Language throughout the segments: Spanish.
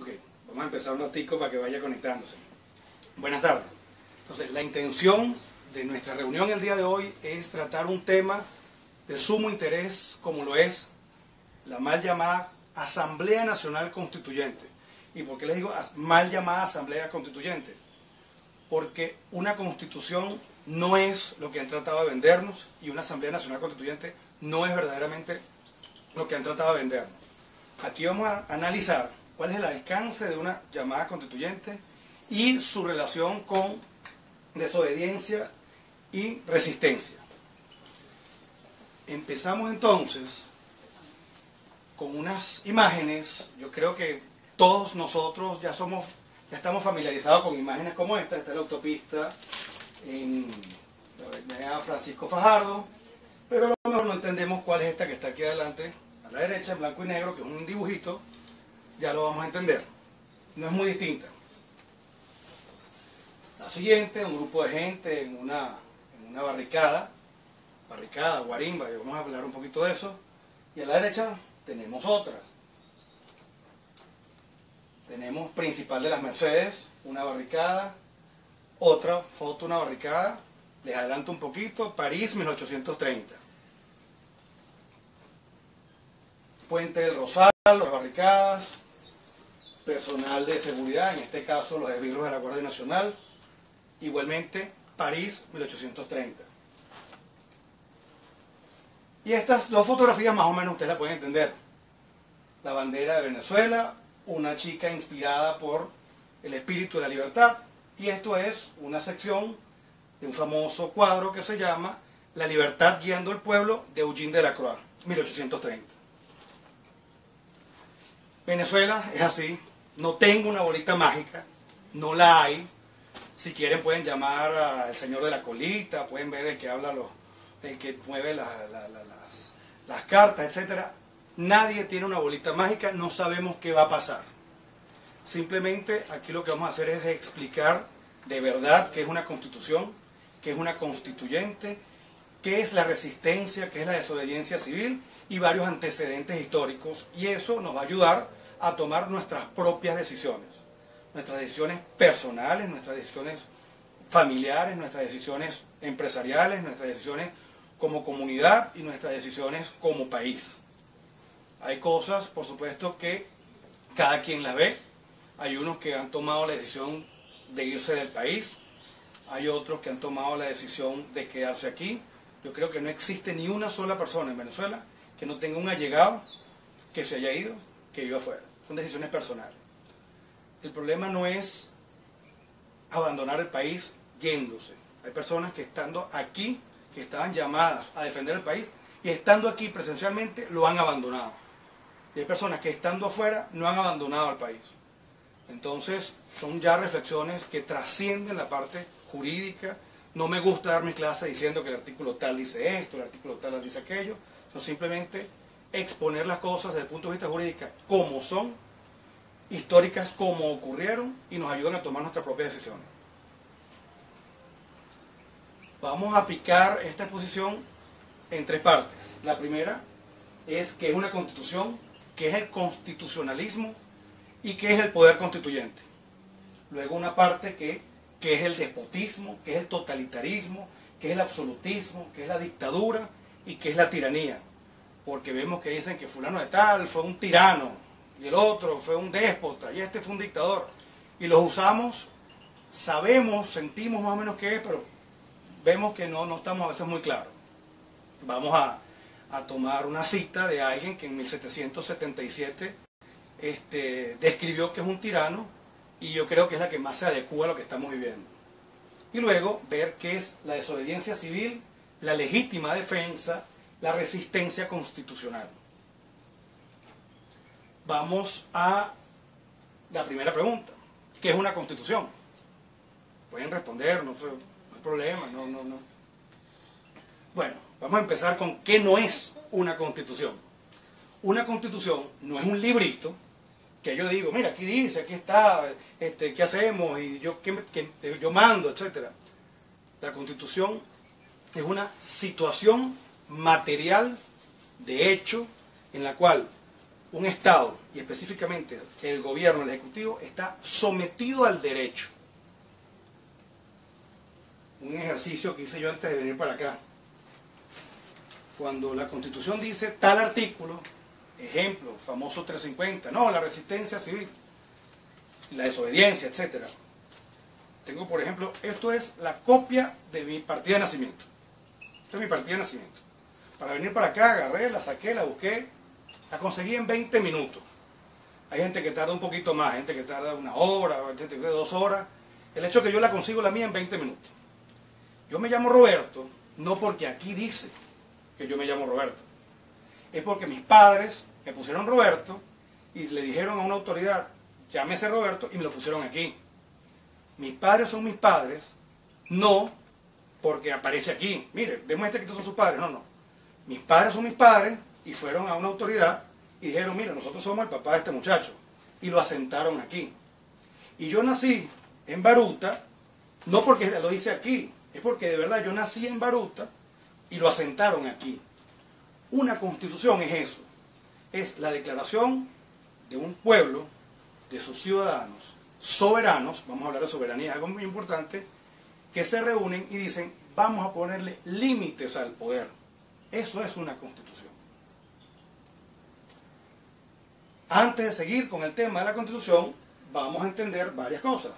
Ok, vamos a empezar un ratico para que vaya conectándose. Buenas tardes. Entonces, la intención de nuestra reunión el día de hoy es tratar un tema de sumo interés, como lo es la mal llamada Asamblea Nacional Constituyente. ¿Y por qué les digo mal llamada Asamblea Constituyente? Porque una constitución no es lo que han tratado de vendernos y una Asamblea Nacional Constituyente no es verdaderamente lo que han tratado de vendernos. Aquí vamos a analizar cuál es el alcance de una llamada constituyente y su relación con desobediencia y resistencia. Empezamos entonces con unas imágenes. Yo creo que todos nosotros ya estamos familiarizados con imágenes como esta. Esta es la autopista en la avenida Francisco Fajardo, pero a lo mejor no entendemos cuál es esta que está aquí adelante, a la derecha, en blanco y negro, que es un dibujito. Ya lo vamos a entender. No es muy distinta. La siguiente, un grupo de gente en una barricada, guarimba, y vamos a hablar un poquito de eso. Y a la derecha tenemos otra. Tenemos Principal de las Mercedes, una barricada, otra foto, una barricada. Les adelanto un poquito, París, 1830. Puente del Rosal, las barricadas, personal de seguridad, en este caso los esbirros de la Guardia Nacional, igualmente París, 1830. Y estas dos fotografías más o menos ustedes la pueden entender. La bandera de Venezuela, una chica inspirada por el espíritu de la libertad, y esto es una sección de un famoso cuadro que se llama La libertad guiando al pueblo, de Eugene Delacroix, 1830. Venezuela es así, no tengo una bolita mágica, no la hay. Si quieren pueden llamar al señor de la colita, pueden ver el que habla, el que mueve las cartas, etc. Nadie tiene una bolita mágica, no sabemos qué va a pasar. Simplemente aquí lo que vamos a hacer es explicar de verdad qué es una constitución, qué es una constituyente, qué es la resistencia, qué es la desobediencia civil y varios antecedentes históricos, y eso nos va a ayudar a tomar nuestras propias decisiones personales, nuestras decisiones familiares, nuestras decisiones empresariales, nuestras decisiones como comunidad y nuestras decisiones como país. Hay cosas, por supuesto, que cada quien las ve. Hay unos que han tomado la decisión de irse del país, hay otros que han tomado la decisión de quedarse aquí. Yo creo que no existe ni una sola persona en Venezuela que no tenga un allegado que se haya ido, que viva afuera. Son decisiones personales. El problema no es abandonar el país yéndose. Hay personas que estando aquí, que estaban llamadas a defender el país, y estando aquí presencialmente lo han abandonado. Y hay personas que estando afuera no han abandonado al país. Entonces son ya reflexiones que trascienden la parte jurídica. No me gusta dar mi clase diciendo que el artículo tal dice esto, el artículo tal dice aquello, sino simplemente exponer las cosas desde el punto de vista jurídico como son, históricas como ocurrieron, y nos ayudan a tomar nuestras propias decisiones. Vamos a picar esta exposición en tres partes. La primera es qué es una constitución, qué es el constitucionalismo y qué es el poder constituyente. Luego una parte que es el despotismo, qué es el totalitarismo, qué es el absolutismo, qué es la dictadura y qué es la tiranía. Porque vemos que dicen que fulano de tal fue un tirano, y el otro fue un déspota, y este fue un dictador. Y los usamos, sabemos, sentimos más o menos qué es, pero vemos que no estamos a veces muy claros. Vamos a tomar una cita de alguien que en 1777 describió que es un tirano, y yo creo que es la que más se adecua a lo que estamos viviendo. Y luego ver qué es la desobediencia civil, la legítima defensa, la resistencia constitucional. Vamos a la primera pregunta. ¿Qué es una constitución? Pueden responder, no hay problema, no. Bueno, vamos a empezar con qué no es una constitución. Una constitución no es un librito que yo digo, mira, aquí dice, aquí está, ¿qué hacemos? Y yo mando, etc. La constitución es una situación material de hecho en la cual un Estado, y específicamente el gobierno, el Ejecutivo, está sometido al derecho. Un ejercicio que hice yo antes de venir para acá. Cuando la Constitución dice tal artículo, ejemplo, famoso 350, no, la resistencia civil, la desobediencia, etc. Tengo, por ejemplo, esto es la copia de mi partida de nacimiento. Esta es mi partida de nacimiento. Para venir para acá, agarré, la saqué, la busqué, la conseguí en 20 minutos. Hay gente que tarda un poquito más, gente que tarda 1 hora, gente que tarda 2 horas. El hecho es que yo la consigo la mía en 20 minutos. Yo me llamo Roberto, no porque aquí dice que yo me llamo Roberto. Es porque mis padres me pusieron Roberto y le dijeron a una autoridad, llámese Roberto, y me lo pusieron aquí. Mis padres son mis padres, no porque aparece aquí. Mire, demuestre que estos son sus padres. No, no. Mis padres son mis padres y fueron a una autoridad y dijeron, mira, nosotros somos el papá de este muchacho. Y lo asentaron aquí. Y yo nací en Baruta, no porque lo hice aquí, es porque de verdad yo nací en Baruta y lo asentaron aquí. Una constitución es eso. Es la declaración de un pueblo, de sus ciudadanos, soberanos, vamos a hablar de soberanía, algo muy importante, que se reúnen y dicen, vamos a ponerle límites al poder. Eso es una constitución. Antes de seguir con el tema de la constitución, vamos a entender varias cosas.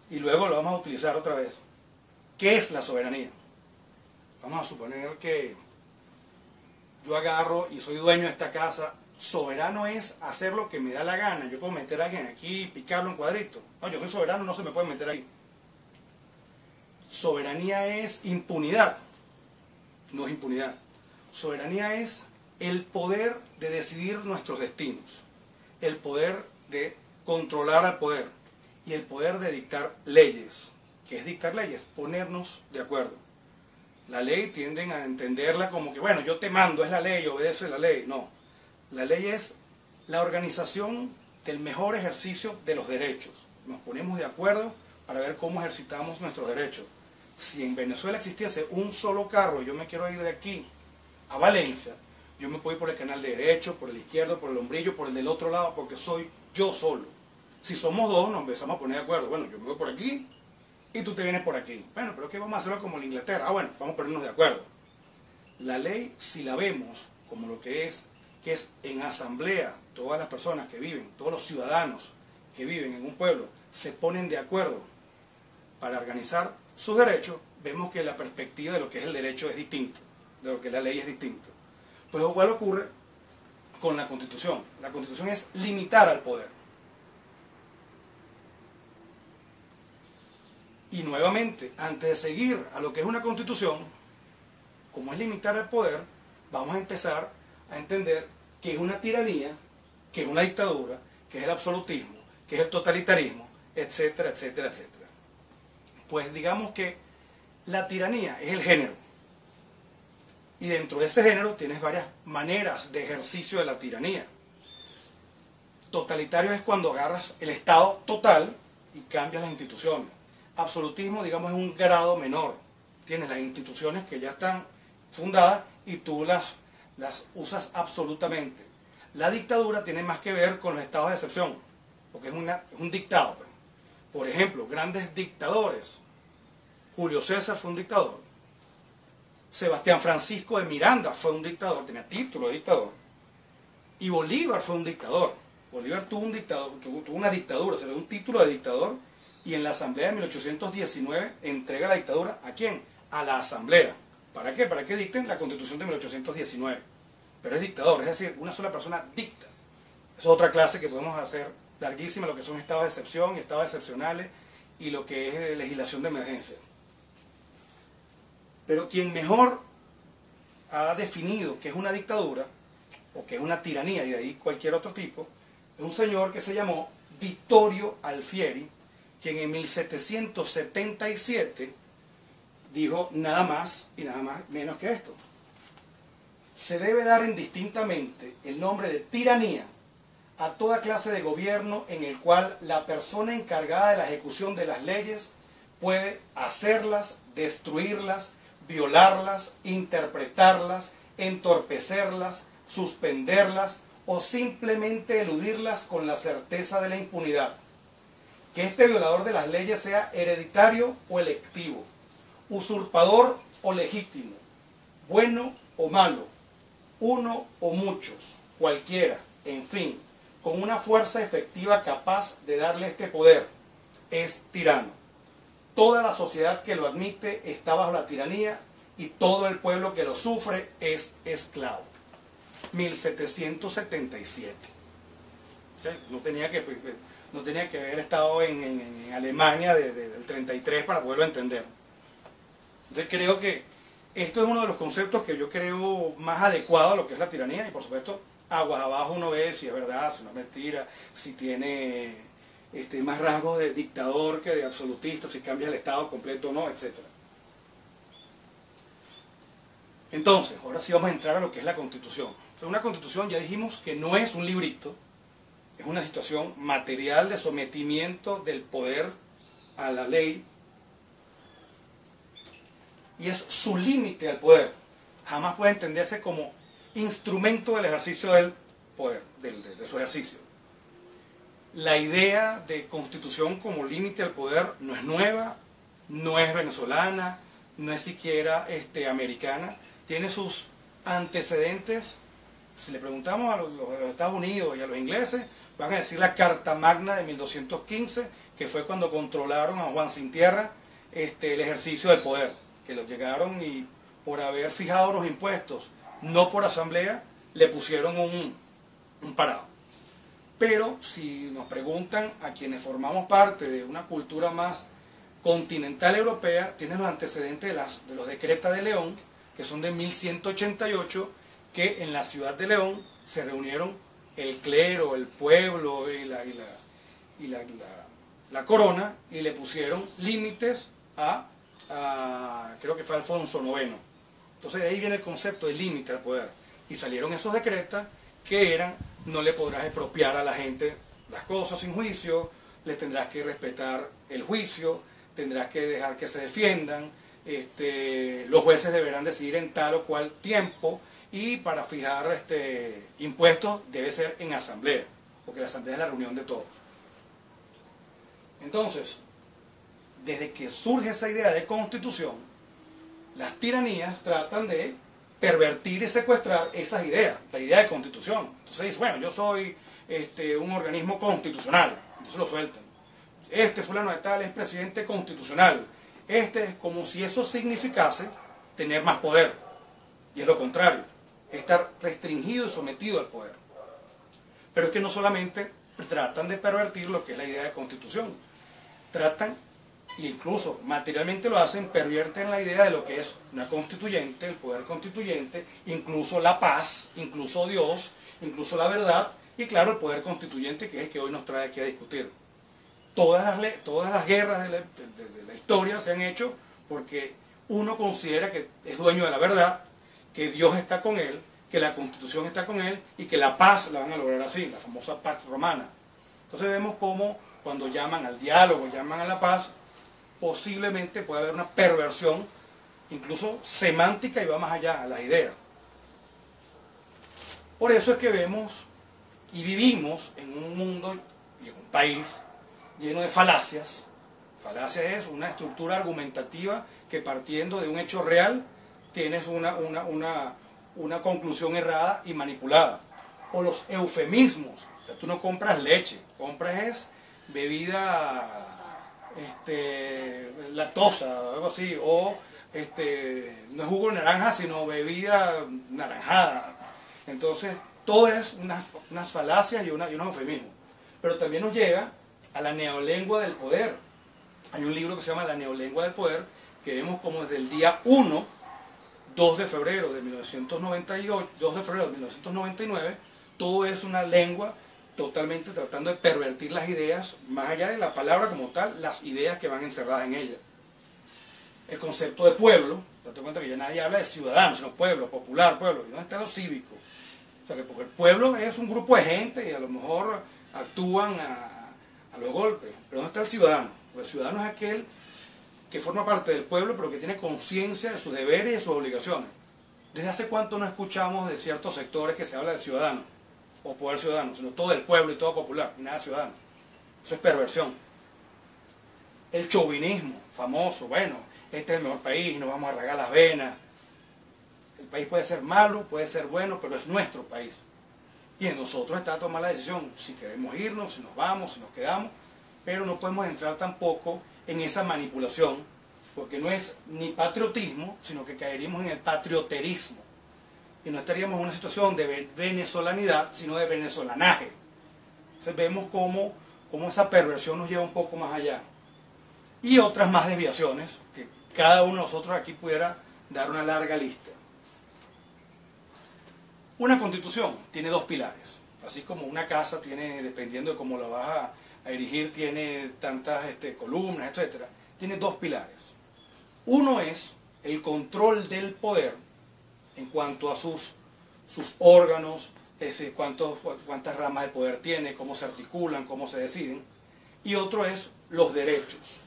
Y luego lo vamos a utilizar otra vez. ¿Qué es la soberanía? Vamos a suponer que yo agarro y soy dueño de esta casa. Soberano es hacer lo que me da la gana. Yo puedo meter a alguien aquí y picarlo en cuadritos. No, yo soy soberano, no se me puede meter ahí. Soberanía es impunidad. No es impunidad. Soberanía es el poder de decidir nuestros destinos. El poder de controlar al poder. Y el poder de dictar leyes. ¿Qué es dictar leyes? Ponernos de acuerdo. La ley tienden a entenderla como que, bueno, yo te mando, es la ley, obedece la ley. No. La ley es la organización del mejor ejercicio de los derechos. Nos ponemos de acuerdo para ver cómo ejercitamos nuestros derechos. Si en Venezuela existiese un solo carro y yo me quiero ir de aquí a Valencia, yo me puedo ir por el canal derecho, por el izquierdo, por el hombrillo, por el del otro lado, porque soy yo solo. Si somos dos, nos empezamos a poner de acuerdo. Bueno, yo me voy por aquí y tú te vienes por aquí. Bueno, pero ¿qué vamos a hacerlo como en Inglaterra? Ah, bueno, vamos a ponernos de acuerdo. La ley, si la vemos como lo que es en asamblea, todas las personas que viven, todos los ciudadanos que viven en un pueblo, se ponen de acuerdo para organizar sus derechos, vemos que la perspectiva de lo que es el derecho es distinto, de lo que la ley es distinto. Pues igual ocurre con la Constitución. La Constitución es limitar al poder. Y nuevamente, antes de seguir a lo que es una Constitución, como es limitar el poder, vamos a empezar a entender que es una tiranía, que es una dictadura, que es el absolutismo, que es el totalitarismo, etcétera, etcétera, etcétera. Pues digamos que la tiranía es el género. Y dentro de ese género tienes varias maneras de ejercicio de la tiranía. Totalitario es cuando agarras el Estado total y cambias las instituciones. Absolutismo, digamos, es un grado menor. Tienes las instituciones que ya están fundadas y tú las usas absolutamente. La dictadura tiene más que ver con los estados de excepción, porque es un dictado. Por ejemplo, grandes dictadores. Julio César fue un dictador. Sebastián Francisco de Miranda fue un dictador, tenía título de dictador. Y Bolívar fue un dictador. Bolívar tuvo una dictadura, se le dio un título de dictador, y en la Asamblea de 1819 entrega la dictadura ¿a quién? A la Asamblea. ¿Para qué? Para que dicten la Constitución de 1819. Pero es dictador, es decir, una sola persona dicta. Es otra clase que podemos hacer larguísima, lo que son estados de excepción y estados excepcionales y lo que es legislación de emergencia. Pero quien mejor ha definido qué es una dictadura o qué es una tiranía y de ahí cualquier otro tipo, es un señor que se llamó Vittorio Alfieri, quien en 1777 dijo nada más y nada más menos que esto. Se debe dar indistintamente el nombre de tiranía a toda clase de gobierno en el cual la persona encargada de la ejecución de las leyes puede hacerlas, destruirlas, violarlas, interpretarlas, entorpecerlas, suspenderlas o simplemente eludirlas con la certeza de la impunidad. Que este violador de las leyes sea hereditario o electivo, usurpador o legítimo, bueno o malo, uno o muchos, cualquiera, en fin, con una fuerza efectiva capaz de darle este poder, es tirano. Toda la sociedad que lo admite está bajo la tiranía y todo el pueblo que lo sufre es esclavo. 1777. ¿Okay? No tenía que haber estado en Alemania del 33 para poderlo entender. Entonces creo que esto es uno de los conceptos que yo creo más adecuado a lo que es la tiranía, y por supuesto aguas abajo uno ve si es verdad, si no es mentira, si tiene más rasgos de dictador que de absolutista, si cambia el Estado completo o no, etc. Entonces, ahora sí vamos a entrar a lo que es la Constitución. Entonces, una Constitución, ya dijimos que no es un librito, es una situación material de sometimiento del poder a la ley, y es su límite al poder. Jamás puede entenderse como instrumento del ejercicio del poder, de su ejercicio. La idea de Constitución como límite al poder no es nueva, no es venezolana, no es siquiera americana, tiene sus antecedentes. Si le preguntamos a los de los Estados Unidos y a los ingleses, van a decir la Carta Magna de 1215, que fue cuando controlaron a Juan Sin Tierra el ejercicio del poder, que los llegaron y por haber fijado los impuestos, no por asamblea, le pusieron un parado. Pero si nos preguntan a quienes formamos parte de una cultura más continental europea, tienen los antecedentes de los decretas de León, que son de 1188, que en la ciudad de León se reunieron el clero, el pueblo y la corona, y le pusieron límites creo que fue Alfonso IX. Entonces de ahí viene el concepto de límite al poder. Y salieron esos decretas que eran: no le podrás expropiar a la gente las cosas sin juicio, les tendrás que respetar el juicio, tendrás que dejar que se defiendan, los jueces deberán decidir en tal o cual tiempo, y para fijar impuestos debe ser en asamblea, porque la asamblea es la reunión de todos. Entonces, desde que surge esa idea de constitución, las tiranías tratan de pervertir y secuestrar esas ideas, la idea de constitución. Entonces dice, bueno, yo soy un organismo constitucional, entonces lo sueltan. Fulano de tal es presidente constitucional. Como si eso significase tener más poder. Y es lo contrario, estar restringido y sometido al poder. Pero es que no solamente tratan de pervertir lo que es la idea de constitución, tratan, e incluso materialmente lo hacen, pervierten la idea de lo que es una constituyente, el poder constituyente, incluso la paz, incluso Dios, incluso la verdad, y claro, el poder constituyente, que es el que hoy nos trae aquí a discutir. Todas las guerras de la historia se han hecho porque uno considera que es dueño de la verdad, que Dios está con él, que la Constitución está con él y que la paz la van a lograr así, la famosa paz romana. Entonces vemos cómo cuando llaman al diálogo, llaman a la paz, posiblemente puede haber una perversión, incluso semántica, y va más allá a las ideas. Por eso es que vemos y vivimos en un mundo y en un país lleno de falacias. Falacia es una estructura argumentativa que, partiendo de un hecho real, tienes una conclusión errada y manipulada. O los eufemismos. O sea, tú no compras leche, compras bebida lactosa, algo así, o no es jugo de naranja, sino bebida naranjada. Entonces, todo es unas falacias y unos eufemismos. Pero también nos llega a la neolengua del poder. Hay un libro que se llama La neolengua del poder, que vemos como desde el día 1, 2 de febrero de 1998, 2 de febrero de 1999, todo es una lengua totalmente tratando de pervertir las ideas, más allá de la palabra como tal, las ideas que van encerradas en ella. El concepto de pueblo, date cuenta que ya nadie habla de ciudadanos, sino pueblo, popular, pueblo. ¿Y dónde está lo cívico? O sea, que porque el pueblo es un grupo de gente y a lo mejor actúan a los golpes, pero ¿dónde está el ciudadano? Porque el ciudadano es aquel que forma parte del pueblo, pero que tiene conciencia de sus deberes y de sus obligaciones. ¿Desde hace cuánto no escuchamos de ciertos sectores que se habla del ciudadano? o poder ciudadano, sino todo el pueblo y todo popular, y nada ciudadano. Eso es perversión. El chauvinismo famoso, bueno, este es el mejor país, nos vamos a rasgar las venas. El país puede ser malo, puede ser bueno, pero es nuestro país. Y en nosotros está tomar la decisión, si queremos irnos, si nos vamos, si nos quedamos, pero no podemos entrar tampoco en esa manipulación, porque no es ni patriotismo, sino que caeríamos en el patrioterismo. Y no estaríamos en una situación de venezolanidad, sino de venezolanaje. Entonces vemos cómo esa perversión nos lleva un poco más allá. Y otras más desviaciones, que cada uno de nosotros aquí pudiera dar una larga lista. Una constitución tiene dos pilares, así como una casa tiene, dependiendo de cómo la vas a erigir, tiene tantas columnas, etc. Tiene dos pilares. Uno es el control del poder en cuanto a sus órganos, cuántas ramas de poder tiene, cómo se articulan, cómo se deciden. Y otro es los derechos.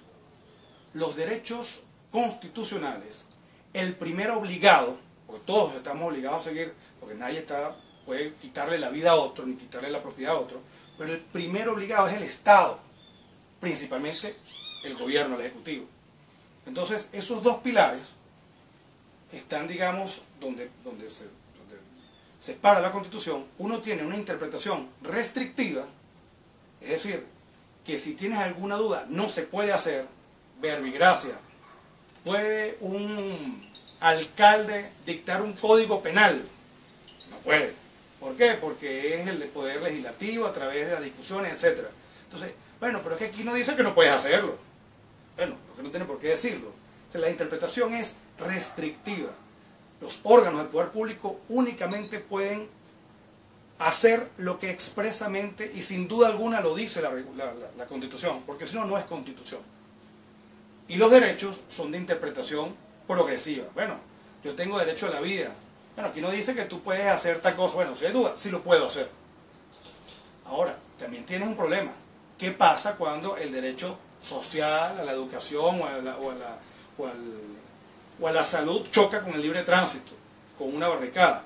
Los derechos constitucionales, el primer obligado, porque todos estamos obligados a seguir, porque nadie puede quitarle la vida a otro, ni quitarle la propiedad a otro, pero el primer obligado es el Estado, principalmente el gobierno, el Ejecutivo. Entonces, esos dos pilares están, digamos, donde se para la Constitución. Uno tiene una interpretación restrictiva, es decir, que si tienes alguna duda, no se puede hacer, verbigracia. ¿Puede un alcalde dictar un código penal? No puede. ¿Por qué? Porque es el de poder legislativo a través de las discusiones, etc. Entonces, bueno, pero es que aquí no dice que no puedes hacerlo. Bueno, porque no tiene por qué decirlo. Entonces, la interpretación es restrictiva. Los órganos del poder público únicamente pueden hacer lo que expresamente y sin duda alguna lo dice la Constitución, porque si no, no es Constitución. Y los derechos son de interpretación progresiva. Bueno, yo tengo derecho a la vida. Bueno, aquí no dice que tú puedes hacer tal cosa. Bueno, si hay duda, sí lo puedo hacer. Ahora, también tienes un problema. ¿Qué pasa cuando el derecho social, a la educación o a la salud choca con el libre tránsito, con una barricada?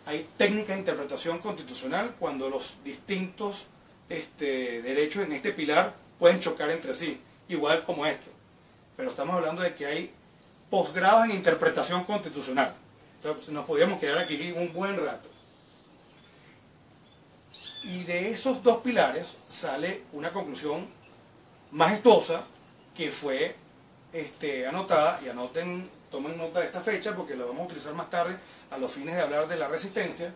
Hay técnicas de interpretación constitucional cuando los distintos derechos en este pilar pueden chocar entre sí, igual como esto. Pero estamos hablando de que hay posgrados en interpretación constitucional. Entonces, nos podríamos quedar aquí un buen rato. Y de esos dos pilares sale una conclusión majestuosa que fue anotada, y tomen nota de esta fecha porque la vamos a utilizar más tarde a los fines de hablar de la resistencia,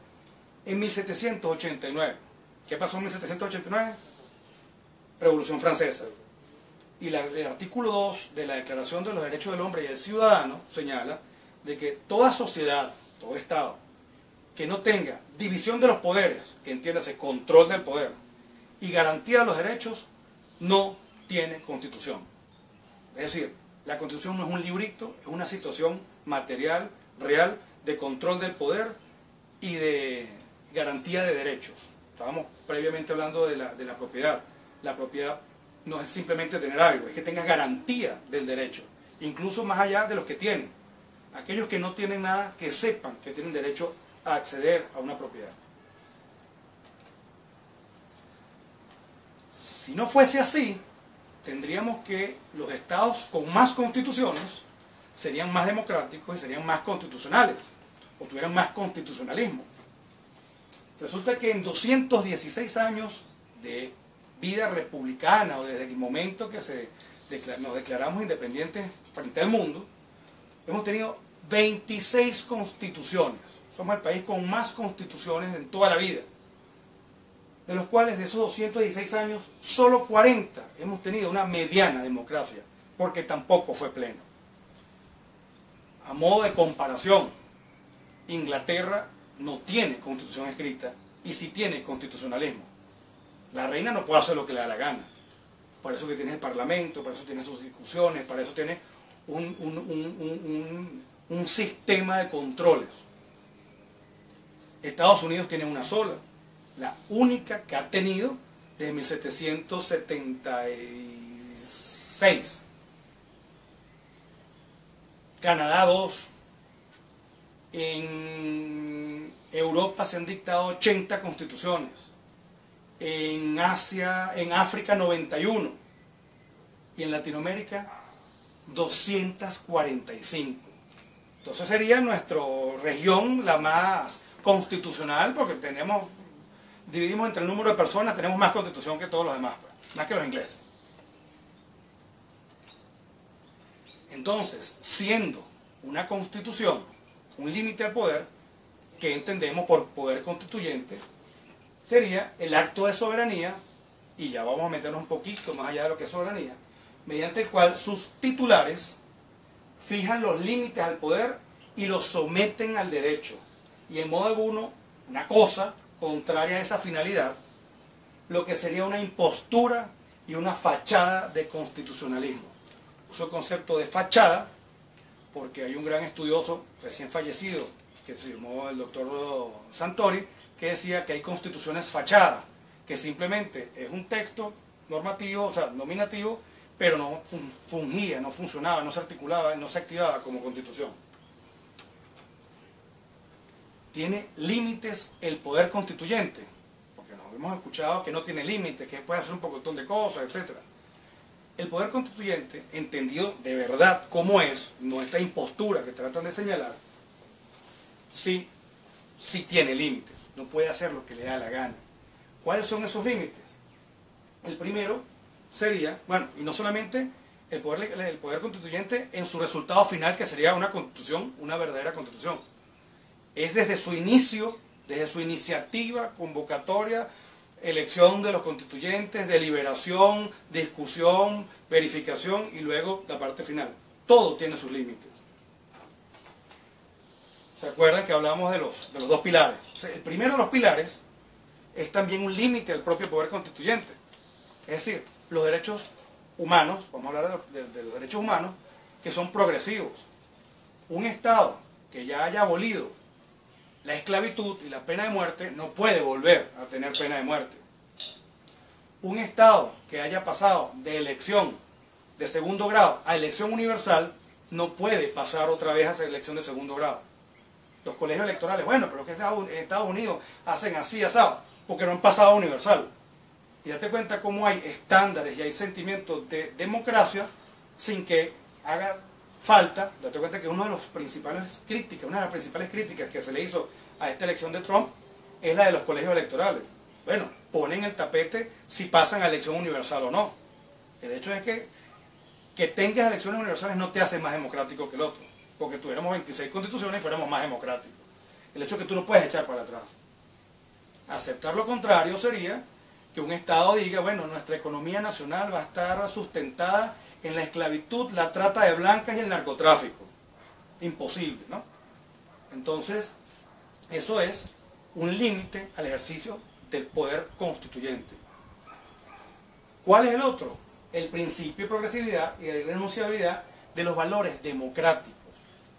en 1789. ¿Qué pasó en 1789? Revolución Francesa. Y el artículo 2 de la Declaración de los Derechos del Hombre y del Ciudadano señala de que toda sociedad, todo Estado, que no tenga división de los poderes, entiéndase, control del poder, y garantía de los derechos, no tiene Constitución. Es decir, la Constitución no es un librito, es una situación material, real, de control del poder y de garantía de derechos. Estábamos previamente hablando de la propiedad. La propiedad no es simplemente tener algo, es que tengas garantía del derecho, incluso más allá de los que tienen. Aquellos que no tienen nada, que sepan que tienen derecho a acceder a una propiedad. Si no fuese así, tendríamos que los estados con más constituciones serían más democráticos y serían más constitucionales, o tuvieran más constitucionalismo. Resulta que en 216 años de vida republicana, o desde el momento que nos declaramos independientes frente al mundo, hemos tenido 26 constituciones. Somos el país con más constituciones en toda la vida. De los cuales, de esos 216 años, solo 40 hemos tenido una mediana democracia, porque tampoco fue pleno. A modo de comparación, Inglaterra no tiene constitución escrita, y sí tiene constitucionalismo. La reina no puede hacer lo que le da la gana. Por eso que tiene el parlamento, por eso tiene sus discusiones, para eso tiene un sistema de controles. Estados Unidos tiene una sola, la única que ha tenido desde 1776. Canadá 2, En Europa se han dictado 80 constituciones. En Asia, en África 91. Y en Latinoamérica 245. Entonces sería nuestra región la más constitucional, porque dividimos entre el número de personas, tenemos más constitución que todos los demás, más que los ingleses. Entonces, siendo una constitución un límite al poder, que entendemos por poder constituyente, sería el acto de soberanía, y ya vamos a meternos un poquito más allá de lo que es soberanía, mediante el cual sus titulares fijan los límites al poder y los someten al derecho. Y en modo alguno, una cosa contraria a esa finalidad, lo que sería una impostura y una fachada de constitucionalismo. Uso el concepto de fachada porque hay un gran estudioso recién fallecido, que se llamó el doctor Santori, que decía que hay constituciones fachadas, que simplemente es un texto normativo, o sea, nominativo, pero no fungía, no funcionaba, no se articulaba, no se activaba como constitución. ¿Tiene límites el poder constituyente? Porque nos hemos escuchado que no tiene límites, que puede hacer un montón de cosas, etc. El poder constituyente, entendido de verdad como es, no esta impostura que tratan de señalar, sí tiene límites, no puede hacer lo que le da la gana. ¿Cuáles son esos límites? El primero sería, bueno, y no solamente el poder constituyente en su resultado final, que sería una constitución, una verdadera constitución. Es desde su inicio, desde su iniciativa, convocatoria, elección de los constituyentes, deliberación, discusión, verificación y luego la parte final. Todo tiene sus límites. ¿Se acuerdan que hablamos de los dos pilares? O sea, el primero de los pilares es también un límite al propio poder constituyente. Es decir, los derechos humanos, vamos a hablar de los derechos humanos, que son progresivos. Un Estado que ya haya abolido la esclavitud y la pena de muerte no puede volver a tener pena de muerte. Un Estado que haya pasado de elección de segundo grado a elección universal no puede pasar otra vez a esa elección de segundo grado. Los colegios electorales, bueno, pero que en Estados Unidos hacen así, asado, porque no han pasado a universal. Y date cuenta cómo hay estándares y hay sentimientos de democracia sin que haga falta. Date cuenta que una de las principales críticas que se le hizo a esta elección de Trump es la de los colegios electorales. Bueno, ponen el tapete si pasan a elección universal o no. El hecho es que tengas elecciones universales no te hace más democrático que el otro, porque tuviéramos 26 constituciones y fuéramos más democráticos. El hecho es que tú no puedes echar para atrás. Aceptar lo contrario sería que un Estado diga, bueno, nuestra economía nacional va a estar sustentada en la esclavitud, la trata de blancas y el narcotráfico. Imposible, ¿no? Entonces, eso es un límite al ejercicio del poder constituyente. ¿Cuál es el otro? El principio de progresividad y de irrenunciabilidad de los valores democráticos,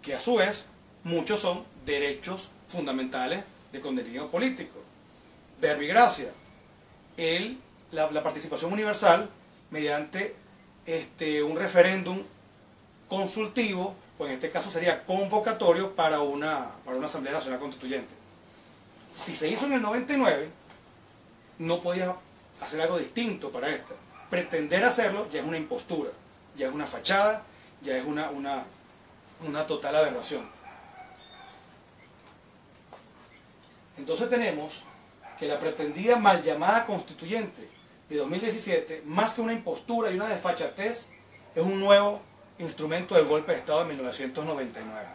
que a su vez muchos son derechos fundamentales de contenido político. Verbigracia, la participación universal mediante un referéndum consultivo, o en este caso sería convocatorio para una Asamblea Nacional Constituyente. Si se hizo en el 99, no podía hacer algo distinto para esta. Pretender hacerlo ya es una impostura, ya es una fachada, ya es una total aberración. Entonces tenemos que la pretendida mal llamada constituyente de 2017, más que una impostura y una desfachatez, es un nuevo instrumento del golpe de Estado de 1999.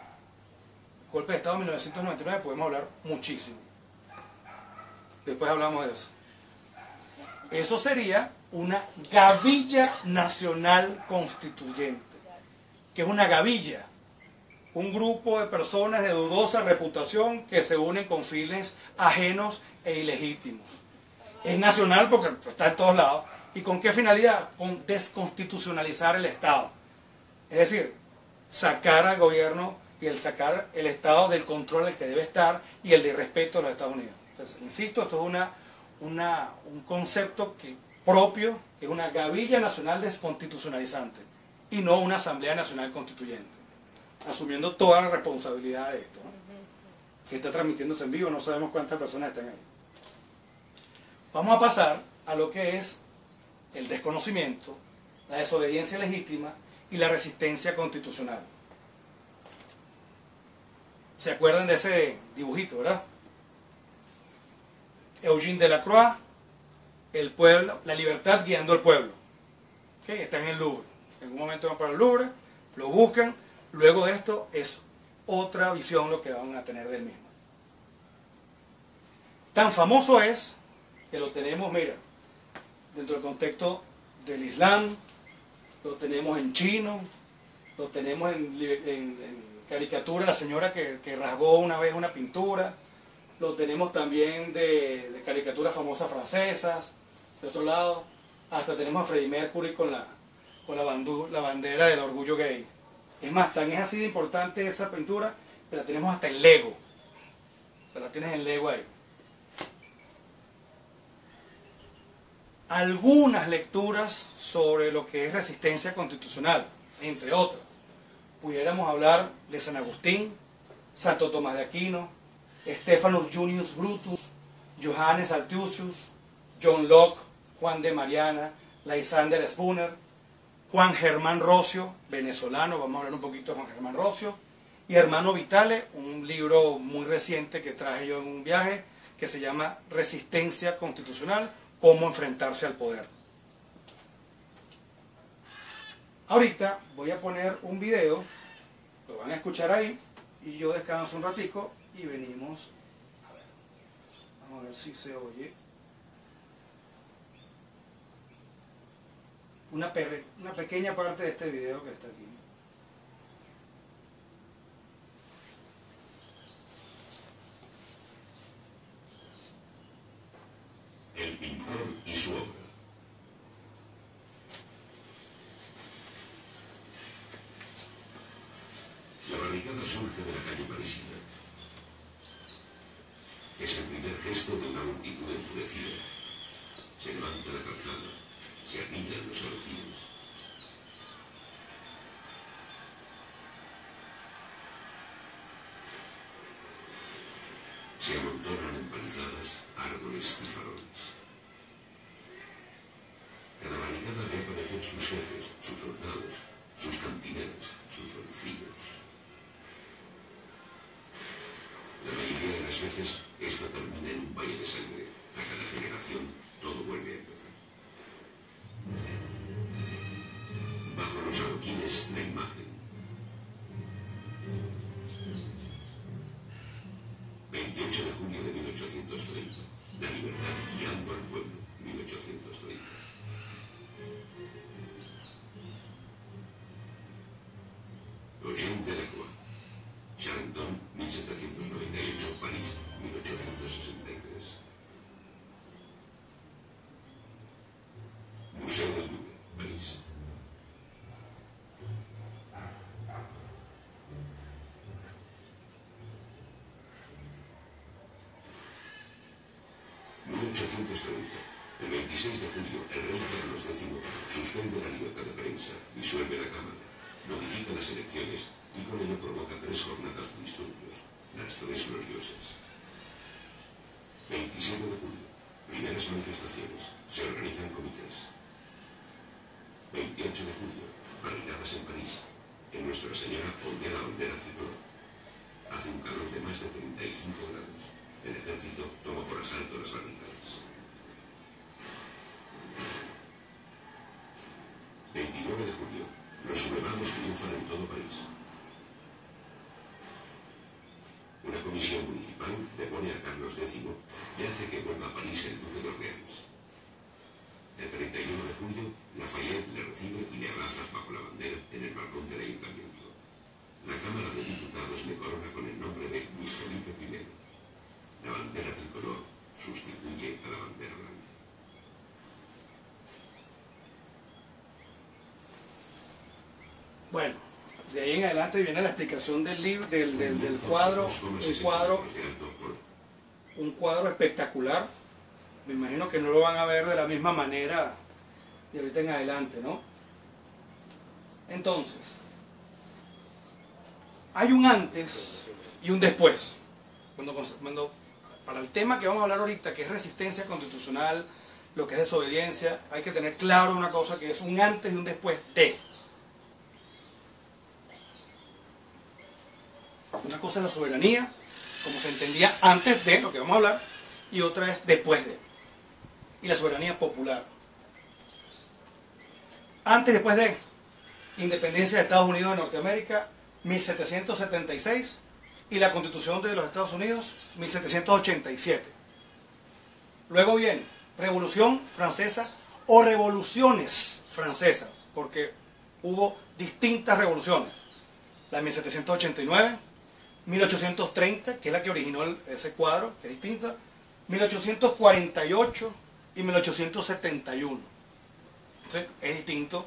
El golpe de Estado de 1999 podemos hablar muchísimo. Después hablamos de eso. Eso sería una gavilla nacional constituyente. ¿Qué es una gavilla? Un grupo de personas de dudosa reputación que se unen con fines ajenos e ilegítimos. Es nacional porque está en todos lados. ¿Y con qué finalidad? Con desconstitucionalizar el Estado. Es decir, sacar al gobierno y sacar el Estado del control al que debe estar y el de respeto a los Estados Unidos. Entonces, insisto, esto es un concepto propio, que es una gavilla nacional desconstitucionalizante y no una Asamblea Nacional Constituyente, asumiendo toda la responsabilidad de esto, ¿no? que está transmitiéndose en vivo, no sabemos cuántas personas están ahí. Vamos a pasar a lo que es el desconocimiento, la desobediencia legítima y la resistencia constitucional. ¿Se acuerdan de ese dibujito, verdad? Eugène Delacroix, el pueblo, la libertad guiando al pueblo. ¿Okay? Está en el Louvre. En algún momento van para el Louvre, lo buscan, luego de esto es otra visión lo que van a tener del mismo. Tan famoso es que lo tenemos, mira, dentro del contexto del Islam, lo tenemos en chino, lo tenemos en caricatura, la señora que rasgó una vez una pintura, lo tenemos también de caricaturas famosas francesas, de otro lado, hasta tenemos a Freddie Mercury con la bandera del orgullo gay. Es más, tan es así de importante esa pintura que la tenemos hasta en Lego. O sea, la tienes en Lego ahí. Algunas lecturas sobre lo que es resistencia constitucional, entre otras. Pudiéramos hablar de San Agustín, Santo Tomás de Aquino, Stephanus Junius Brutus, Johannes Altius, John Locke, Juan de Mariana, Lysander Spooner, Juan Germán Rocio, venezolano, vamos a hablar un poquito de Juan Germán Rocio, y Hermano Vitale, un libro muy reciente que traje yo en un viaje, que se llama Resistencia Constitucional, cómo enfrentarse al poder. Ahorita voy a poner un video, lo van a escuchar ahí, y yo descanso un ratico y venimos a ver. Vamos a ver si se oye. Una pequeña parte de este video que está aquí. El pintor y su obra. La barricada surge de la calle parisina. Es el primer gesto de una multitud enfurecida. Se levanta la calzada, se apilan los adoquines. Se amontonan empalizadas, árboles y faroles. Cada barricada ve aparecer sus jefes, sus soldados, sus cantineras, sus golfillos. La mayoría de las veces, esto termina en un valle de sangre. A cada generación, todo vuelve a empezar. Bajo los adoquines, la imagen. 28 de junio de 1830. La libertad guiando al pueblo. 1830. Eugène Delacroix. Charenton, 1798, París, 1863. Museo del Louvre, París. El 26 de julio, el rey Carlos X suspende la libertad de prensa, disuelve la Cámara, modifica las elecciones y con ello provoca 3 jornadas de disturbios, las 3 gloriosas. 27 de julio, primeras manifestaciones, se organizan comités. 28 de julio, barricadas en París, en Nuestra Señora ondea la bandera tricolor. Hace un calor de más de 35 grados. El ejército toma por asalto las barricadas. 29 de julio, los sublevados triunfan en todo París. Una comisión municipal depone a Carlos X y hace que vuelva a París el duque de Orleans. El 31 de julio, Lafayette le recibe y le abraza bajo la bandera en el balcón del ayuntamiento. La Cámara de Diputados le corona con el nombre de Luis Felipe I. La bandera tricolor sustituye a la bandera blanca. Bueno, de ahí en adelante viene la explicación del libro, del cuadro, un cuadro espectacular. Me imagino que no lo van a ver de la misma manera de ahorita en adelante, ¿no? Entonces, hay un antes y un después. para el tema que vamos a hablar ahorita, que es resistencia constitucional, lo que es desobediencia, hay que tener claro una cosa, que es un antes y un después de. Una cosa es la soberanía, como se entendía antes de lo que vamos a hablar, y otra es después de. Y la soberanía popular. Antes y después de independencia de Estados Unidos de Norteamérica, 1776, y la Constitución de los Estados Unidos, 1787. Luego viene Revolución Francesa o revoluciones francesas, porque hubo distintas revoluciones. La de 1789, 1830, que es la que originó ese cuadro, que es distinta, 1848 y 1871. Entonces, es distinto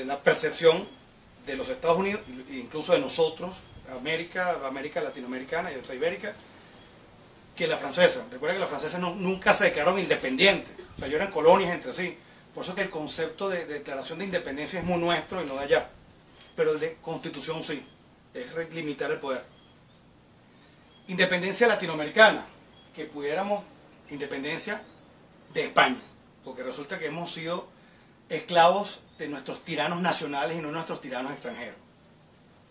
la percepción de los Estados Unidos, incluso de nosotros, América latinoamericana y otra ibérica, que la francesa. Recuerda que las francesas nunca se declararon independientes, o sea, ellos eran colonias entre sí. Por eso que el concepto de declaración de independencia es muy nuestro y no de allá. Pero el de constitución sí, es limitar el poder. Independencia latinoamericana, que pudiéramos independencia de España, porque resulta que hemos sido esclavos de nuestros tiranos nacionales y no nuestros tiranos extranjeros.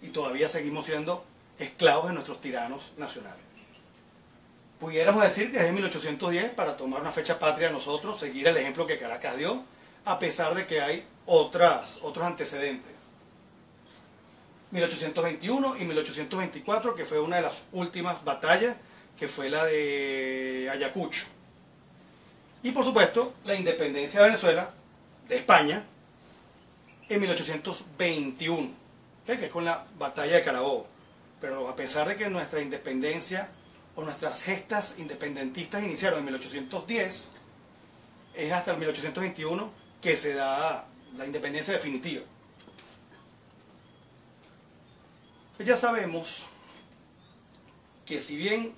Y todavía seguimos siendo esclavos de nuestros tiranos nacionales. Pudiéramos decir que desde 1810, para tomar una fecha patria nosotros, seguir el ejemplo que Caracas dio, a pesar de que hay otros antecedentes. 1821 y 1824, que fue una de las últimas batallas, que fue la de Ayacucho. Y por supuesto, la independencia de Venezuela, de España, en 1821, que es con la batalla de Carabobo. Pero a pesar de que nuestra independencia o nuestras gestas independentistas iniciaron en 1810, es hasta el 1821 que se da la independencia definitiva. Ya sabemos que si bien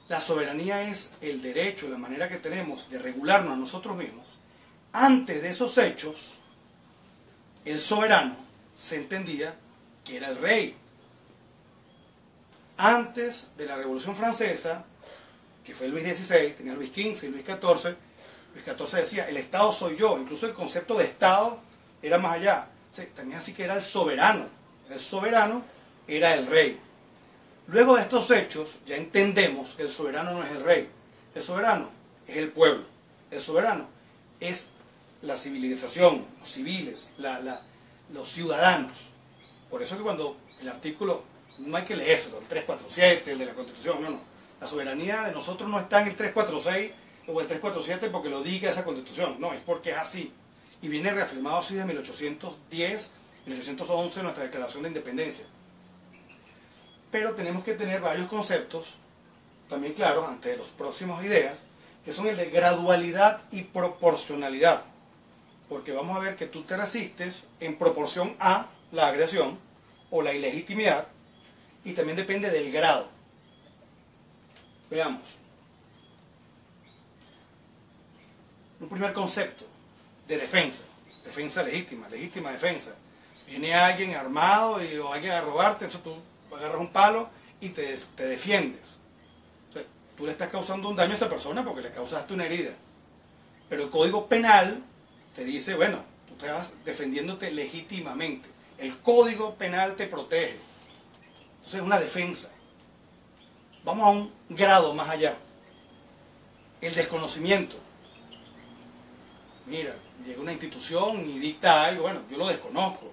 la soberanía es el derecho, la manera que tenemos de regularnos a nosotros mismos, antes de esos hechos, el soberano se entendía que era el rey. Antes de la Revolución Francesa, que fue Luis XVI, tenía Luis XV y Luis XIV, Luis XIV decía, el Estado soy yo. Incluso el concepto de Estado era más allá. Tenía así que era el soberano. El soberano era el rey. Luego de estos hechos, ya entendemos que el soberano no es el rey. El soberano es el pueblo. El soberano es la civilización, los civiles, los ciudadanos. Por eso que cuando el artículo, no hay que leerlo, el 347, el de la Constitución, no. La soberanía de nosotros no está en el 346 o el 347 porque lo diga esa Constitución, no, es porque es así. Y viene reafirmado así de 1810, 1811, nuestra Declaración de Independencia. Pero tenemos que tener varios conceptos también claros ante de las próximas ideas, que son el de gradualidad y proporcionalidad. Porque vamos a ver que tú te resistes en proporción a la agresión o la ilegitimidad, y también depende del grado. Veamos. Un primer concepto de defensa. Defensa legítima, legítima defensa. Viene alguien armado o alguien a robarte, entonces tú agarras un palo y te defiendes. O sea, tú le estás causando un daño a esa persona porque le causaste una herida. Pero el Código Penal te dice, bueno, tú estás defendiéndote legítimamente. El Código Penal te protege. Entonces es una defensa. Vamos a un grado más allá. El desconocimiento. Mira, llega una institución y dicta algo, bueno, yo lo desconozco.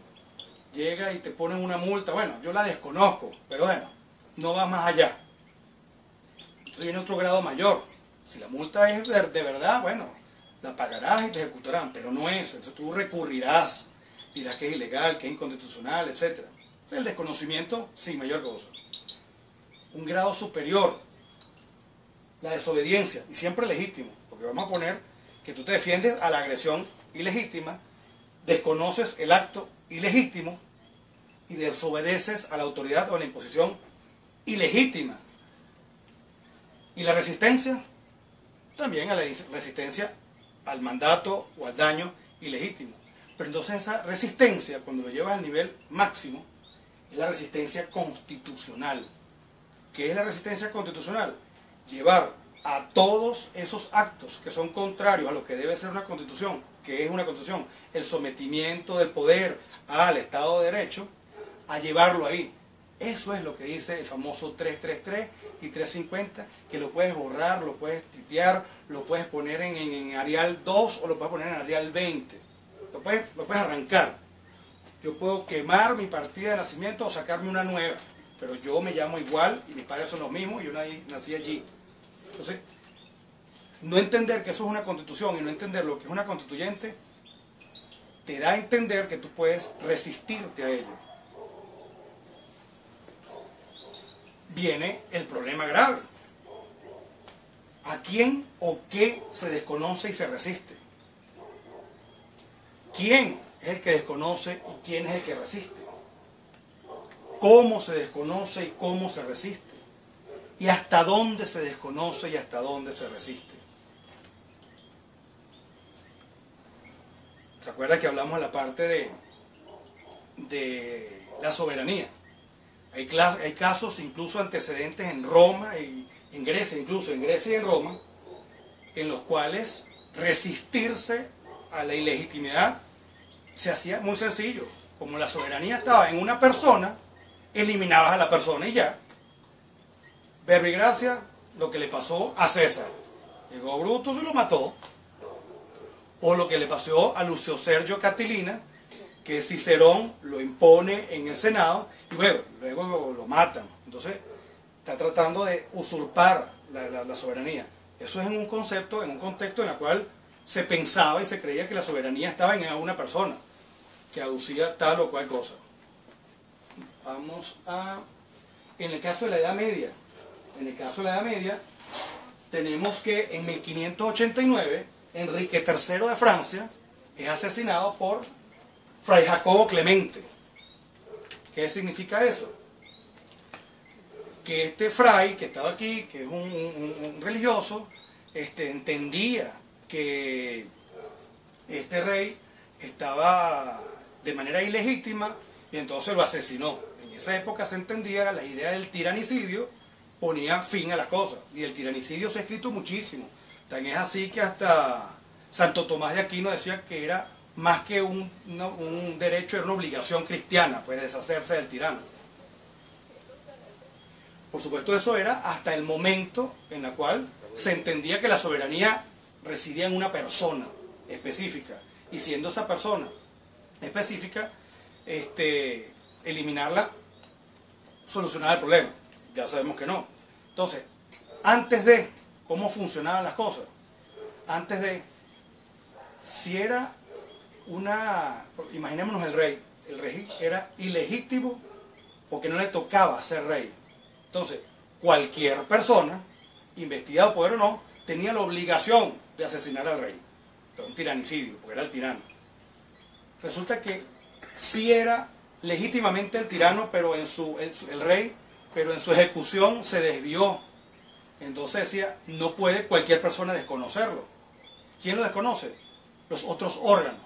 Llega y te ponen una multa, bueno, yo la desconozco, pero bueno, no va más allá. Entonces viene otro grado mayor. Si la multa es de verdad, bueno, la pagarás y te ejecutarán, pero no es. Entonces tú recurrirás, dirás que es ilegal, que es inconstitucional, etc. Entonces el desconocimiento, sí, mayor cosa. Un grado superior, la desobediencia, y siempre legítimo, porque vamos a poner que tú te defiendes a la agresión ilegítima, desconoces el acto ilegítimo y desobedeces a la autoridad o a la imposición ilegítima. Y la resistencia, también a la resistencia al mandato o al daño ilegítimo. Pero entonces esa resistencia, cuando lo llevas al nivel máximo, es la resistencia constitucional. ¿Qué es la resistencia constitucional? Llevar a todos esos actos que son contrarios a lo que debe ser una constitución, que es una constitución, el sometimiento del poder al Estado de Derecho, a llevarlo ahí. Eso es lo que dice el famoso 333 y 350, que lo puedes borrar, lo puedes tipear, lo puedes poner en Arial 2 o lo puedes poner en Arial 20. Lo puedes arrancar. Yo puedo quemar mi partida de nacimiento o sacarme una nueva, pero yo me llamo igual y mis padres son los mismos y yo nací allí. Entonces, no entender que eso es una constitución y no entender lo que es una constituyente, te da a entender que tú puedes resistirte a ello. Viene el problema grave. ¿A quién o qué se desconoce y se resiste? ¿Quién es el que desconoce y quién es el que resiste? ¿Cómo se desconoce y cómo se resiste? ¿Y hasta dónde se desconoce y hasta dónde se resiste? ¿Se acuerda que hablamos en la parte de la soberanía? Hay casos incluso antecedentes en Roma y en Grecia, incluso en Grecia y en Roma, en los cuales resistirse a la ilegitimidad se hacía muy sencillo. Como la soberanía estaba en una persona, eliminabas a la persona y ya. Verbo y gracia, lo que le pasó a César. Llegó Brutus y lo mató. O lo que le pasó a Lucio Sergio Catilina, que Cicerón lo impone en el Senado y luego lo matan. Entonces está tratando de usurpar la soberanía. Eso es en un concepto, en un contexto en el cual se pensaba y se creía que la soberanía estaba en una persona que aducía tal o cual cosa. Vamos a... En el caso de la Edad Media, tenemos que en 1589 Enrique III de Francia es asesinado por Fray Jacobo Clemente. ¿Qué significa eso? Que este fray que estaba aquí, que es un religioso, entendía que este rey estaba de manera ilegítima y entonces lo asesinó. En esa época se entendía la idea del tiranicidio, ponía fin a las cosas, y el tiranicidio se ha escrito muchísimo. Tan es así que hasta Santo Tomás de Aquino decía que era más que un derecho, era una obligación cristiana, pues deshacerse del tirano. Por supuesto, eso era hasta el momento en el cual se entendía que la soberanía residía en una persona específica, y siendo esa persona específica, eliminarla solucionaba el problema. Ya sabemos que no. Entonces, antes de cómo funcionaban las cosas, antes de, si era imaginémonos el rey era ilegítimo porque no le tocaba ser rey. Entonces, cualquier persona, investida o poder o no, tenía la obligación de asesinar al rey. Un tiranicidio, porque era el tirano. Resulta que sí era legítimamente el tirano, pero el rey, pero en su ejecución se desvió. Entonces decía, no puede cualquier persona desconocerlo. ¿Quién lo desconoce? Los otros órganos.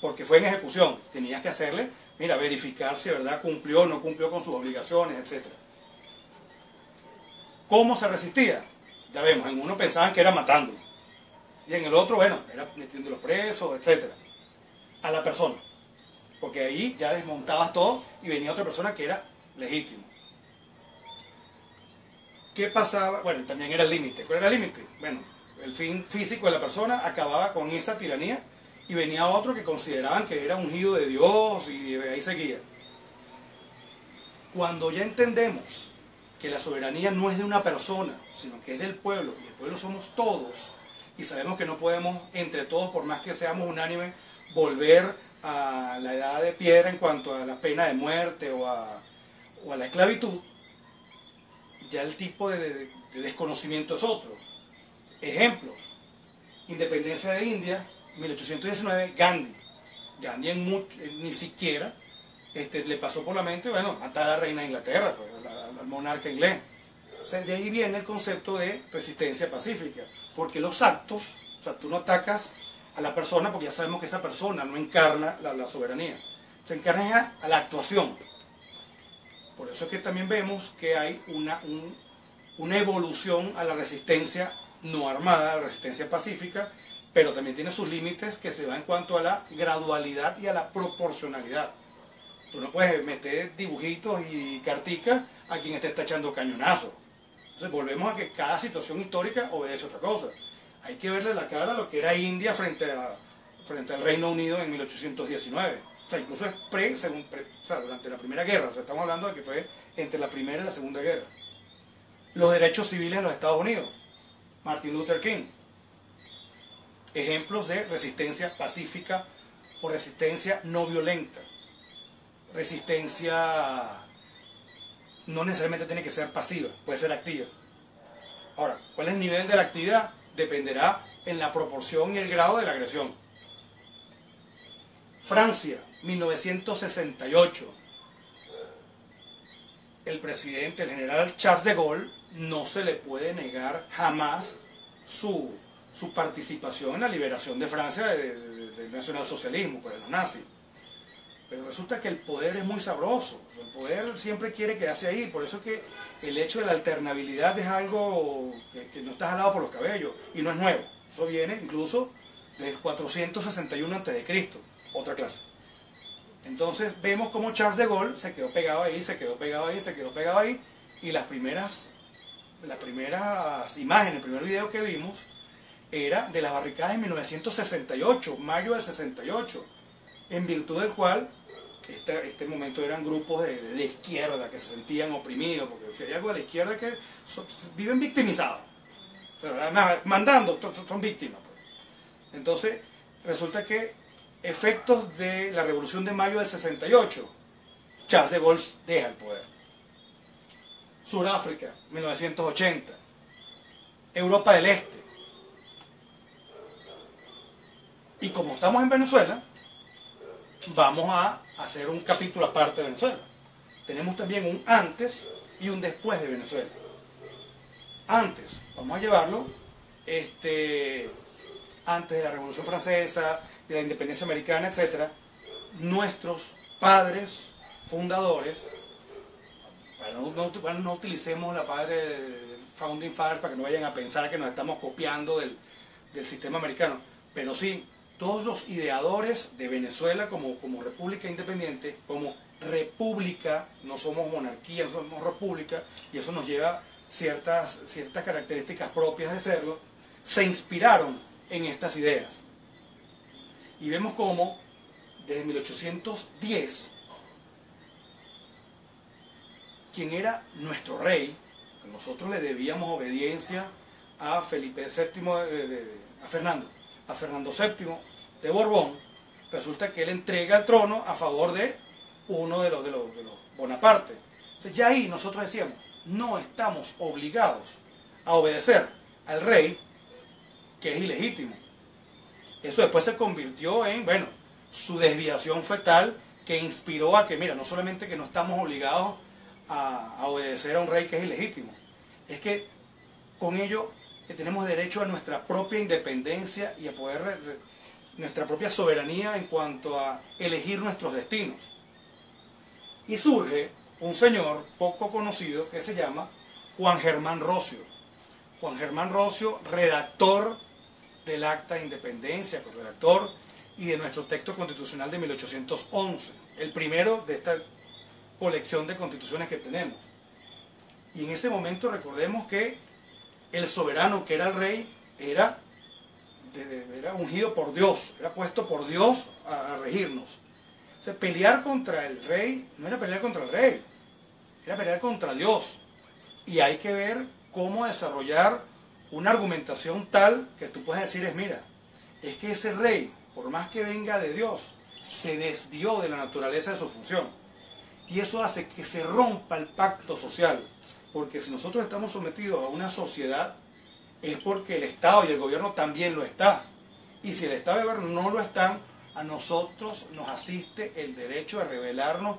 Porque fue en ejecución. Tenías que hacerle, mira, verificar si de verdad cumplió o no cumplió con sus obligaciones, etc. ¿Cómo se resistía? Ya vemos, en uno pensaban que era matándolo. Y en el otro, bueno, era metiéndolo preso, etc. A la persona. Porque ahí ya desmontabas todo y venía otra persona que era legítima. ¿Qué pasaba? Bueno, también era el límite. ¿Cuál era el límite? Bueno, el fin físico de la persona acababa con esa tiranía y venía otro que consideraban que era ungido de Dios y ahí seguía. Cuando ya entendemos que la soberanía no es de una persona, sino que es del pueblo, y el pueblo somos todos, y sabemos que no podemos, entre todos, por más que seamos unánimes, volver a la edad de piedra en cuanto a la pena de muerte o a la esclavitud, ya el tipo de desconocimiento es otro. Ejemplos: independencia de India, 1819, Gandhi ni siquiera le pasó por la mente, bueno, matar a la reina de Inglaterra, pues, al monarca inglés. O sea, de ahí viene el concepto de resistencia pacífica, porque los actos, o sea, tú no atacas a la persona porque ya sabemos que esa persona no encarna la soberanía, se encarna a la actuación. Por eso es que también vemos que hay una evolución a la resistencia no armada, a la resistencia pacífica, pero también tiene sus límites que se va en cuanto a la gradualidad y a la proporcionalidad. Tú no puedes meter dibujitos y carticas a quien esté echando cañonazos. Entonces volvemos a que cada situación histórica obedece a otra cosa. Hay que verle la cara a lo que era India frente al Reino Unido en 1819. O sea, incluso es durante la Primera Guerra. O sea, estamos hablando de que fue entre la Primera y la Segunda Guerra. Los derechos civiles en los Estados Unidos. Martin Luther King. Ejemplos de resistencia pacífica o resistencia no violenta. Resistencia no necesariamente tiene que ser pasiva, puede ser activa. Ahora, ¿cuál es el nivel de la actividad? Dependerá en la proporción y el grado de la agresión. Francia, 1968. El presidente, el general Charles de Gaulle, no se le puede negar jamás su participación en la liberación de Francia del nacionalsocialismo, pues de los nazis. Pero resulta que el poder es muy sabroso, el poder siempre quiere quedarse ahí, por eso es que el hecho de la alternabilidad es algo que no está jalado por los cabellos, y no es nuevo, eso viene incluso del 461 a.C., otra clase. Entonces vemos cómo Charles de Gaulle se quedó pegado ahí, se quedó pegado ahí, se quedó pegado ahí, y las primeras imágenes, el primer video que vimos, era de las barricadas en 1968, mayo del 68, en virtud del cual este momento eran grupos de izquierda que se sentían oprimidos, porque si hay algo de la izquierda que viven victimizados, o sea, mandando, son víctimas. Pues. Entonces, resulta que efectos de la Revolución de Mayo del 68, Charles de Gaulle deja el poder. Sudáfrica, 1980, Europa del Este. Y como estamos en Venezuela, vamos a hacer un capítulo aparte de Venezuela. Tenemos también un antes y un después de Venezuela. Antes, vamos a llevarlo, antes de la Revolución Francesa, de la independencia americana, etc., nuestros padres fundadores, no utilicemos la founding fathers para que no vayan a pensar que nos estamos copiando del sistema americano, pero sí, todos los ideadores de Venezuela como república independiente, como república, no somos monarquía, no somos república, y eso nos lleva ciertas características propias de serlo, se inspiraron en estas ideas. Y vemos cómo desde 1810, quien era nuestro rey, nosotros le debíamos obediencia a Felipe VII, a Fernando VII de Borbón, resulta que él entrega el trono a favor de uno de los Bonaparte. Entonces ya ahí nosotros decíamos, no estamos obligados a obedecer al rey, que es ilegítimo. Eso después se convirtió en, su desviación fue tal que inspiró a que, mira, no solamente que no estamos obligados a obedecer a un rey que es ilegítimo, es que con ello tenemos derecho a nuestra propia independencia y a poder, nuestra propia soberanía en cuanto a elegir nuestros destinos. Y surge un señor poco conocido que se llama Juan Germán Rocio. Juan Germán Rocio, redactor del Acta de Independencia, redactor y de nuestro texto constitucional de 1811, el primero de esta colección de constituciones que tenemos. Y en ese momento recordemos que el soberano, que era el rey, era ungido por Dios, era puesto por Dios a regirnos. O sea, pelear contra el rey no era pelear contra el rey, era pelear contra Dios. Y hay que ver cómo desarrollar una argumentación tal que tú puedes decir mira, es que ese rey, por más que venga de Dios, se desvió de la naturaleza de su función. Y eso hace que se rompa el pacto social. Porque si nosotros estamos sometidos a una sociedad, es porque el Estado y el gobierno también lo está. Y si el Estado y el gobierno no lo están, a nosotros nos asiste el derecho a rebelarnos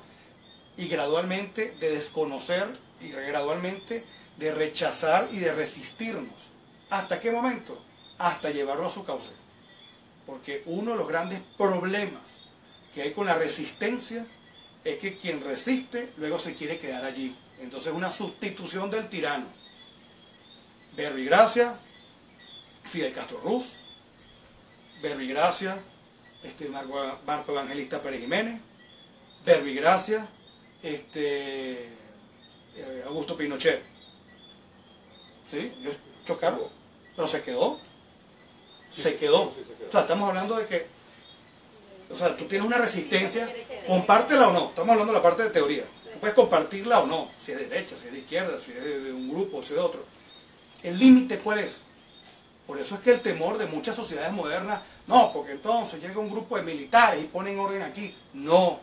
y gradualmente de desconocer y gradualmente de rechazar y de resistirnos. ¿Hasta qué momento? Hasta llevarlo a su cauce. Porque uno de los grandes problemas que hay con la resistencia es que quien resiste luego se quiere quedar allí. Entonces una sustitución del tirano. Verbigracia, Fidel Castro Ruz, Verbigracia, Marco Evangelista Pérez Jiménez, Verbigracia, Augusto Pinochet. ¿Sí? Ellos chocaron, pero se quedó. Se quedó. O sea, estamos hablando de que, o sea, tú tienes una resistencia, compártela o no, estamos hablando de la parte de teoría. Tú puedes compartirla o no, si es de derecha, si es de izquierda, si es de un grupo, si es de otro. ¿El límite cuál es? Por eso es que el temor de muchas sociedades modernas, no, porque entonces llega un grupo de militares y ponen orden aquí. No,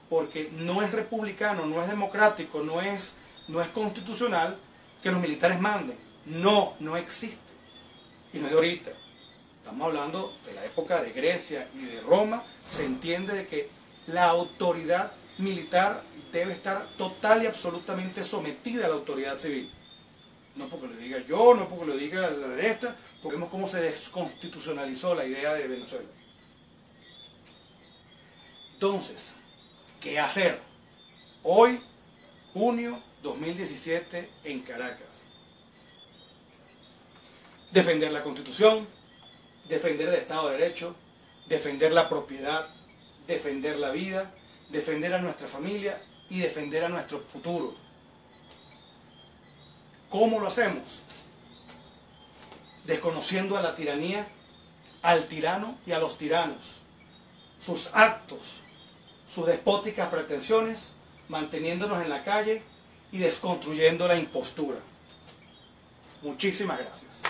porque no es republicano, no es democrático, no es constitucional que los militares manden. No, no existe. Y no es de ahorita. Estamos hablando de la época de Grecia y de Roma. Se entiende de que la autoridad militar debe estar total y absolutamente sometida a la autoridad civil. No porque lo diga yo, no porque lo diga la de esta, porque vemos cómo se desconstitucionalizó la idea de Venezuela. Entonces, ¿qué hacer? Hoy, junio 2017, en Caracas. Defender la Constitución, defender el Estado de Derecho, defender la propiedad, defender la vida, defender a nuestra familia y defender a nuestro futuro. ¿Cómo lo hacemos? Desconociendo a la tiranía, al tirano y a los tiranos, sus actos, sus despóticas pretensiones, manteniéndonos en la calle y desconstruyendo la impostura. Muchísimas gracias.